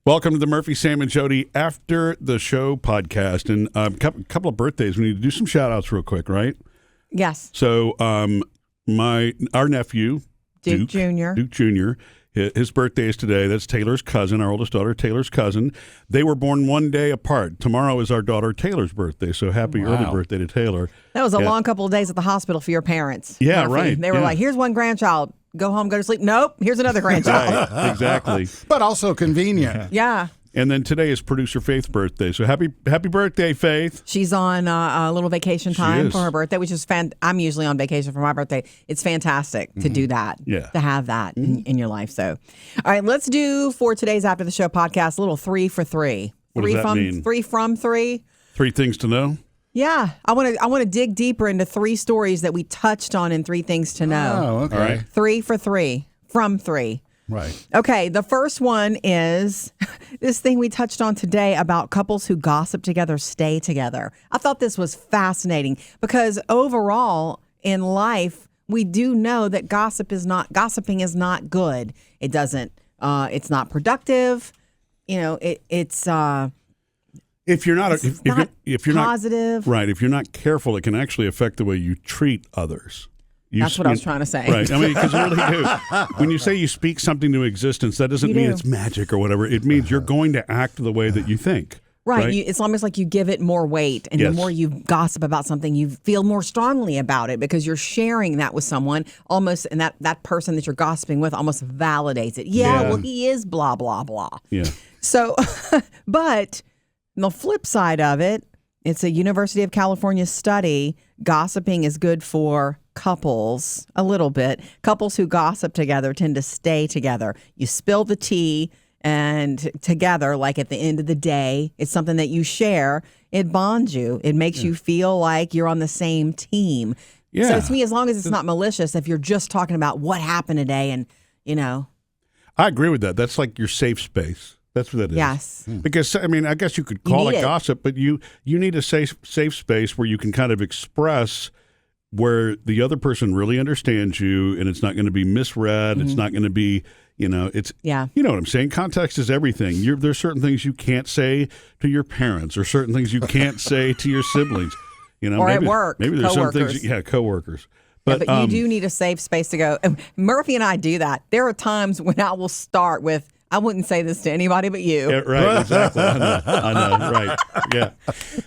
Welcome to the Murphy, Sam, and Jodi After the Show podcast. And a couple of birthdays. We need to do some shout-outs real quick, right? Yes. So our nephew, Duke Jr., his birthday is today. That's Taylor's cousin, our oldest daughter, Taylor's cousin. They were born one day apart. Tomorrow is our daughter Taylor's birthday, so happy early birthday to Taylor. That was a long couple of days at the hospital for your parents. Yeah, Murphy. right. They were like, here's one grandchild. Go home, go to sleep. Nope, here's another grandchild. Right, exactly. But also convenient. Yeah. And then today is producer Faith's birthday. So happy birthday, Faith. She's on a little vacation time for her birthday, which is I'm usually on vacation for my birthday. It's fantastic to do that, to have that in your life. So, all right, let's do for today's After the Show podcast a little 3 for 3. What does that mean? 3 from 3. 3 things to know? Yeah, I want to dig deeper into 3 stories that we touched on in 3 things to know. Oh, okay. All right. 3 for 3 from 3. Right. Okay, the first one is this thing we touched on today about couples who gossip together stay together. I thought this was fascinating because overall in life, we do know that gossiping is not good. It doesn't, it's not productive. You know, it's if you're not positive. Right. If you're not careful, it can actually affect the way you treat others. That's what I was trying to say. Right. I mean, because you really do. When you say you speak something to existence, that doesn't mean it's magic or whatever. It means you're going to act the way that you think. Right. It's almost like you give it more weight. And the more you gossip about something, you feel more strongly about it because you're sharing that with someone almost. And that person that you're gossiping with almost validates it. Yeah, well, he is blah, blah, blah. Yeah. So, but the flip side of it, it's a University of California study. Gossiping is good for couples a little bit. Couples who gossip together tend to stay together. You spill the tea and together, like at the end of the day, it's something that you share. It bonds you. It makes you feel like you're on the same team. Yeah. So to me, as long as it's not malicious, if you're just talking about what happened today and, you know. I agree with that. That's like your safe space. That's what that is. Yes. Because, I mean, I guess you could call it gossip, but you need a safe space where you can kind of express where the other person really understands you and it's not going to be misread. It's not going to be, you know what I'm saying? Context is everything. There's certain things you can't say to your parents or certain things you can't say to your siblings. You know, or maybe, at work. Maybe there's some things, coworkers. But you do need a safe space to go. Murphy and I do that. There are times when I will start with, I wouldn't say this to anybody but you. Yeah, right, exactly. I know, right. Yeah.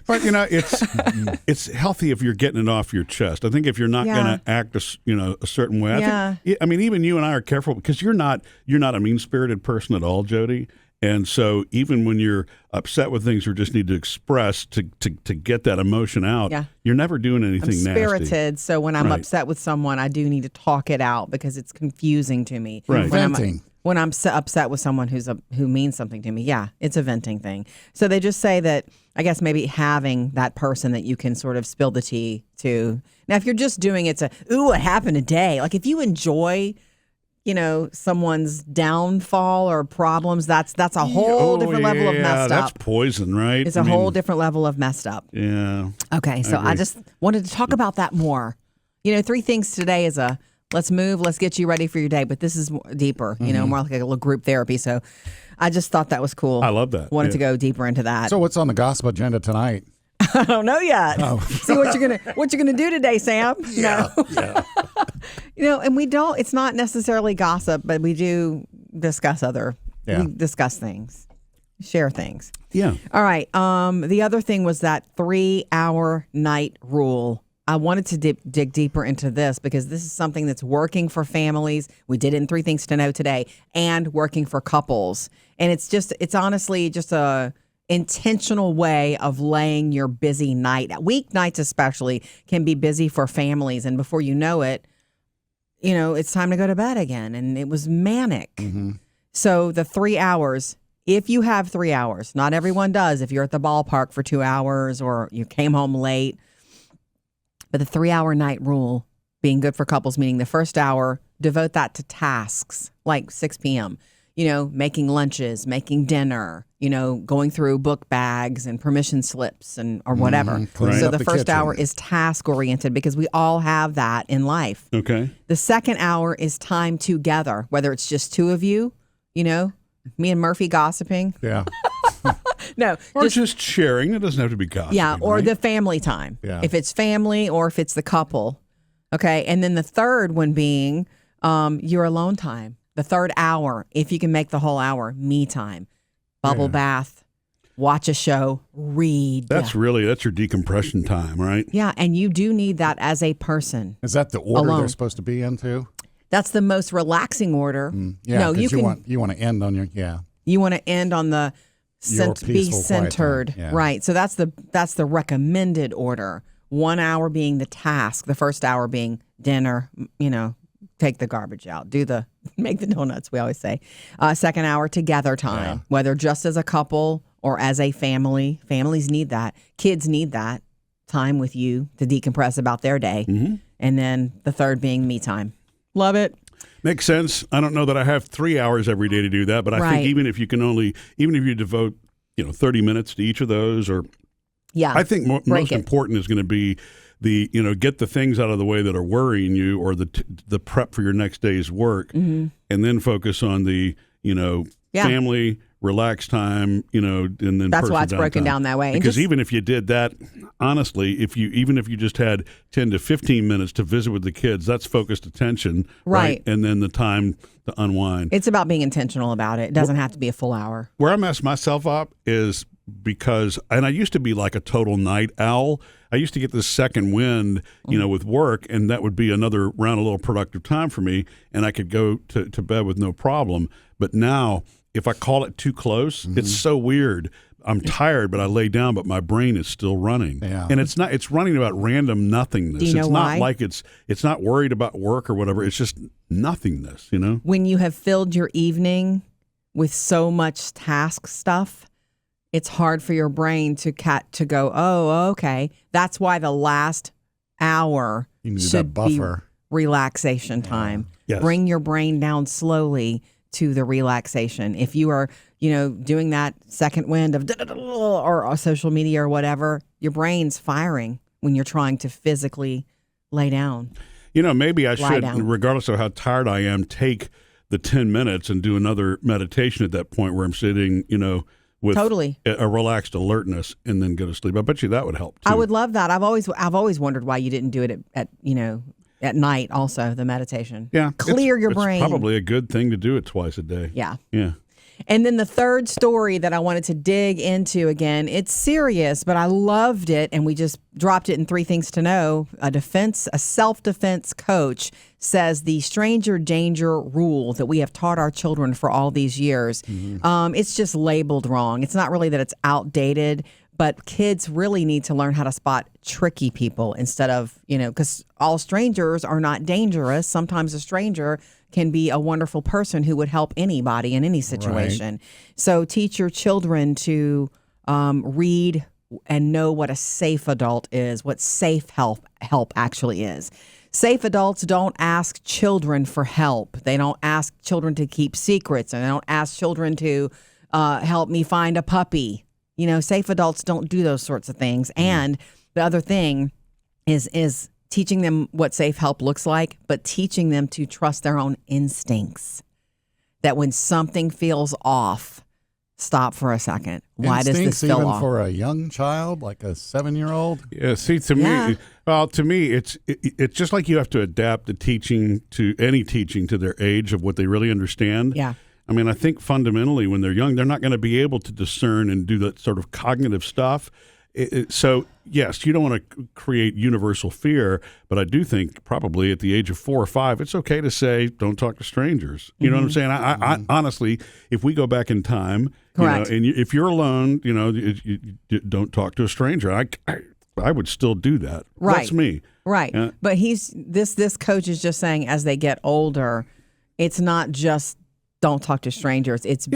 But, you know, it's healthy if you're getting it off your chest. I think if you're not going to act a certain way. I mean, even you and I are careful because you're not a mean-spirited person at all, Jodi. And so even when you're upset with things or just need to express to get that emotion out, you're never doing anything nasty. I'm spirited, so when I'm upset with someone, I do need to talk it out because it's confusing to me. Right. Venting. When I'm upset with someone who means something to me, it's a venting thing. So they just say that, I guess maybe having that person that you can sort of spill the tea to. Now, if you're just doing it to, what happened today? Like if you enjoy, someone's downfall or problems, that's a whole different level of messed up. That's poison, right? It's a whole different level of messed up. Yeah. Okay, so I just wanted to talk about that more. 3 things today is let's move, let's get you ready for your day. But this is deeper, more like a little group therapy. So I just thought that was cool. I love that. Wanted to go deeper into that. So what's on the gossip agenda tonight? I don't know yet. Oh. See what you're gonna do today, Sam. Yeah. No. And we don't. It's not necessarily gossip, but we do discuss we discuss things, share things. Yeah. All right. The other thing was that 3-hour night rule. I wanted to dig deeper into this because this is something that's working for families. We did it in 3 things to know today, and working for couples. And it's honestly just a intentional way of laying your busy night. Weeknights especially can be busy for families, and before you know it, it's time to go to bed again. And it was manic. Mm-hmm. So the 3 hours. If you have 3 hours, not everyone does. If you're at the ballpark for 2 hours or you came home late. But the 3-hour night rule being good for couples, meaning the first hour, devote that to tasks like 6 p.m., making lunches, making dinner, going through book bags and permission slips or whatever. So the first hour is task oriented because we all have that in life. Okay. The second hour is time together, whether it's just 2 of you, Me and Murphy gossiping. Yeah. No. Or just sharing. It doesn't have to be gossiping. Yeah, or right? the family time. Yeah. If it's family or if it's the couple. Okay. And then the third one being your alone time. The third hour, if you can make the whole hour, me time. Bubble bath, watch a show, read. That's your decompression time, right? Yeah, and you do need that as a person. Is that the order Alone. they're supposed to be in too? That's the most relaxing order. Yeah, No, you want to end on your You want to end on the Your be peaceful, quiet centered, time. Yeah. right? So that's the recommended order. 1 hour being the task, the first hour being dinner. Take the garbage out, make the donuts. We always say. Second hour together time, whether just as a couple or as a family. Families need that. Kids need that time with you to decompress about their day. Mm-hmm. And then the third being me time. Love it. Makes sense. I don't know that I have 3 hours every day to do that, but I think even if you devote 30 minutes to each of those, I think most important is going to be get the things out of the way that are worrying you, or the prep for your next day's work, and then focus on the family, relaxed time, and then that's why it's broken down that way. Because even if you did that, honestly, even if you just had 10 to 15 minutes to visit with the kids, that's focused attention, right? And then the time to unwind. It's about being intentional about it. It doesn't have to be a full hour. Where I mess myself up is because, and I used to be like a total night owl. I used to get this second wind, with work, and that would be another round of little productive time for me, and I could go to bed with no problem. But now, if I call it too close, it's so weird. I'm tired, but I lay down, but my brain is still running. Yeah. And it's running about random nothingness. Do you know it's why? not like it's not worried about work or whatever. It's just nothingness, When you have filled your evening with so much task stuff, it's hard for your brain to go, oh, okay. That's why the last hour should be relaxation time. Yes. Bring your brain down slowly to the relaxation. If you are, doing that second wind of or social media or whatever, your brain's firing when you're trying to physically lay down. Maybe I should, down. regardless of how tired I am, take the 10 minutes and do another meditation at that point where I'm sitting, with totally a relaxed alertness, and then go to sleep. I bet you that would help too. I would love that. I've always wondered why you didn't do it at night also, the meditation. Yeah. Clear your brain. It's probably a good thing to do it twice a day. Yeah. Yeah. And then the third story that I wanted to dig into again, it's serious, but I loved it, and we just dropped it in 3 Things to Know. A self-defense coach says the stranger danger rule that we have taught our children for all these years, it's just labeled wrong. It's not really that it's outdated, but kids really need to learn how to spot tricky people instead of, because all strangers are not dangerous. Sometimes a stranger can be a wonderful person who would help anybody in any situation. Right. So teach your children to read and know what a safe adult is, what safe help actually is. Safe adults don't ask children for help. They don't ask children to keep secrets, and they don't ask children to help me find a puppy. Safe adults don't do those sorts of things. And the other thing is teaching them what safe help looks like, but teaching them to trust their own instincts. That when something feels off, stop for a second. Why does this feel even off? For a young child, like a 7-year-old? Yeah, see, to me, it's just like you have to adapt the teaching to their age of what they really understand. Yeah. I mean, I think fundamentally when they're young, they're not going to be able to discern and do that sort of cognitive stuff. So, yes, you don't want to create universal fear, but I do think probably at the age of 4 or 5, it's okay to say, don't talk to strangers. You know what I'm saying? I honestly, if we go back in time, correct, and if you're alone, you don't talk to a stranger. I would still do that. Right. That's me. Right. But this coach is just saying as they get older, it's not just don't talk to strangers. It's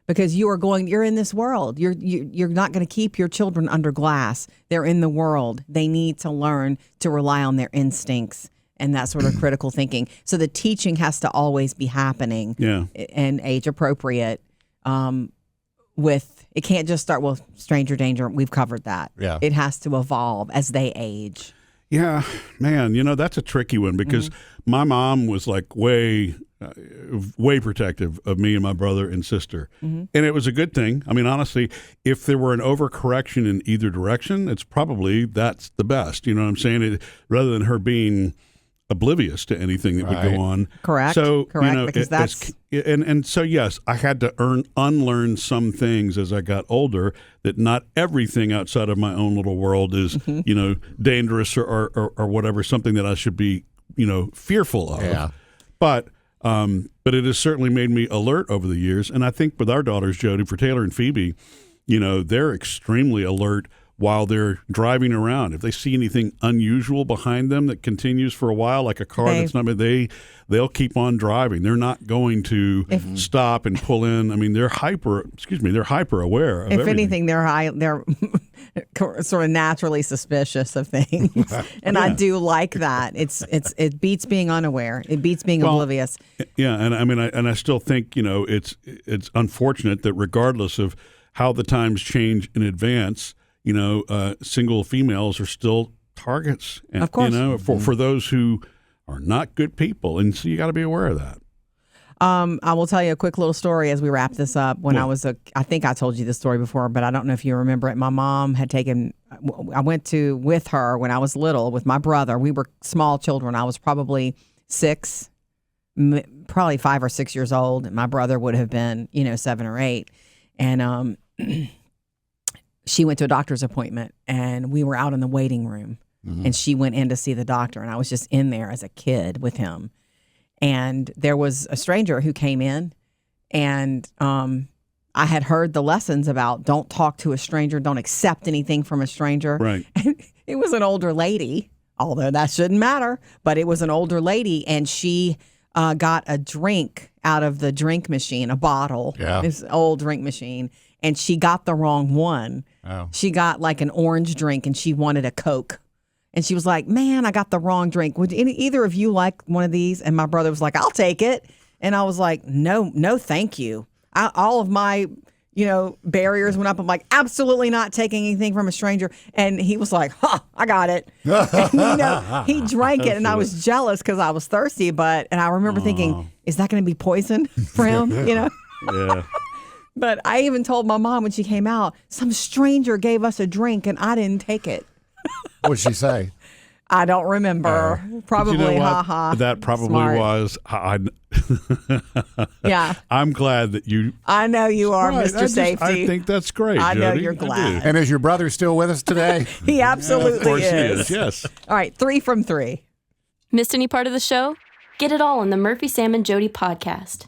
because you're in this world. You're not going to keep your children under glass. They're in the world. They need to learn to rely on their instincts and that sort of critical thinking. So the teaching has to always be happening and age appropriate. It can't just start with stranger danger. We've covered that. Yeah. It has to evolve as they age. Yeah, man, that's a tricky one because my mom was like way protective of me and my brother and sister. And it was a good thing. I mean, honestly, if there were an overcorrection in either direction, that's the best. You know what I'm saying? Rather than her being oblivious to anything that would go on. Correct. So, correct, because that's... And so, yes, I had to unlearn some things as I got older, that not everything outside of my own little world is, dangerous or whatever, something that I should be, fearful of. Yeah. But it has certainly made me alert over the years. And I think with our daughters, Jodi, for Taylor and Phoebe, they're extremely alert while they're driving around. If they see anything unusual behind them that continues for a while, like a car that's not, they'll keep on driving. They're not going to stop and pull in. I mean, they're hyper aware of everything. If anything, they're sort of naturally suspicious of things. And I do like that. It beats being unaware. It beats being oblivious. Yeah, and I mean, I still think, it's unfortunate that regardless of how the times change in advance, single females are still targets. And, of course. For those who are not good people. And so you got to be aware of that. I will tell you a quick little story as we wrap this up. When I think I told you this story before, but I don't know if you remember it. My mom had I went with her when I was little with my brother. We were small children. I was probably 6, probably 5 or 6 years old. And my brother would have been, 7 or 8. And, she went to a doctor's appointment and we were out in the waiting room and she went in to see the doctor and I was just in there as a kid with him. And there was a stranger who came in and I had heard the lessons about don't talk to a stranger, don't accept anything from a stranger. Right. And it was an older lady, although that shouldn't matter, but it was an older lady and she got a drink out of the drink machine, a bottle, this old drink machine. And she got the wrong one. Oh. She got like an orange drink and she wanted a Coke. And she was like, man, I got the wrong drink. Would either of you like one of these? And my brother was like, I'll take it. And I was like, no, thank you. All of my, barriers went up. I'm like, absolutely not taking anything from a stranger. And he was like, I got it. And, he drank it. And I was jealous because I was thirsty. And I remember thinking, is that going to be poison for him? Yeah. But I even told my mom when she came out, some stranger gave us a drink and I didn't take it. What did she say? I don't remember. Probably, ha. That probably Smart. was. Yeah. I'm glad that you. I know you are, right. Mr. Safety. I think that's great. I know Jodi. you're glad. And is your brother still with us today? He absolutely of course is. He is. Yes. All right, 3 from 3. Missed any part of the show? Get it all on the Murphy, Sam, and Jodi podcast.